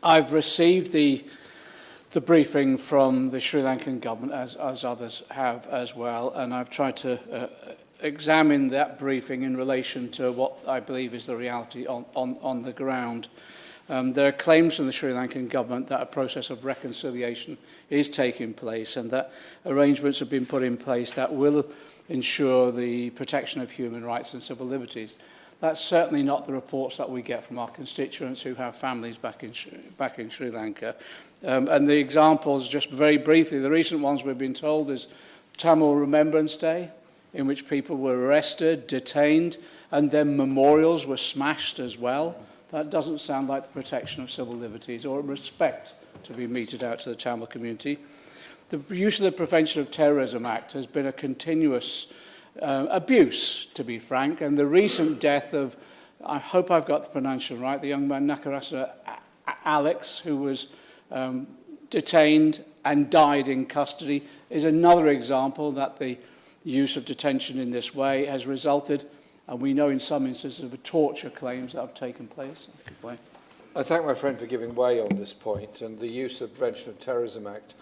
I've received the briefing from the Sri Lankan government, as others have as well, and I've tried to examine that briefing in relation to what I believe is the reality on the ground. There are claims from the Sri Lankan government that a process of reconciliation is taking place and that arrangements have been put in place that will ensure the protection of human rights and civil liberties. That's certainly not the reports that we get from our constituents who have families back in Sri Lanka. And the examples, just very briefly, the recent ones we've been told is Tamil Remembrance Day, in which people were arrested, detained, and then memorials were smashed as well. That doesn't sound like the protection of civil liberties or respect to be meted out to the Tamil community. The use of the Prevention of Terrorism Act has been a continuous abuse, to be frank, and the recent death of, I hope I've got the pronunciation right, the young man Nakarasa Alex, who was detained and died in custody, is another example that the use of detention in this way has resulted, and we know in some instances, of torture claims that have taken place. I thank my friend for giving way on this point and the use of the Prevention of Terrorism Act.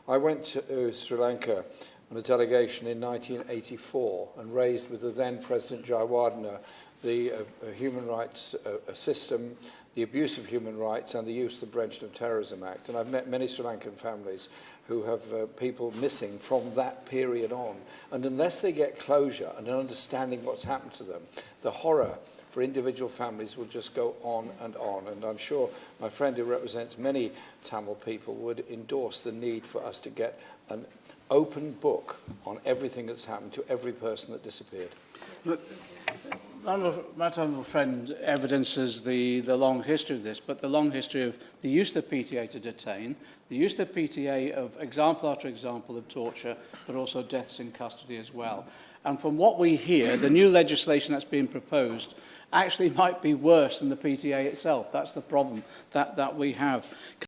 I went to Sri Lanka on a delegation in 1984 and raised with the then President Jayawardena the human rights system, the abuse of human rights and the use of the Prevention of Terrorism Act. And I've met many Sri Lankan families who have people missing from that period on. And unless they get closure and an understanding what's happened to them, the horror for individual families will just go on. And I'm sure my friend who represents many Tamil people would endorse the need for us to get an open book on everything that's happened to every person that disappeared. My Tamil friend evidences the long history of this, but the long history of the use of the PTA to detain, the use of the PTA of example after example of torture, but also deaths in custody as well. And from what we hear, the new legislation that's being proposed actually might be worse than the PTA itself. That's the problem that we have.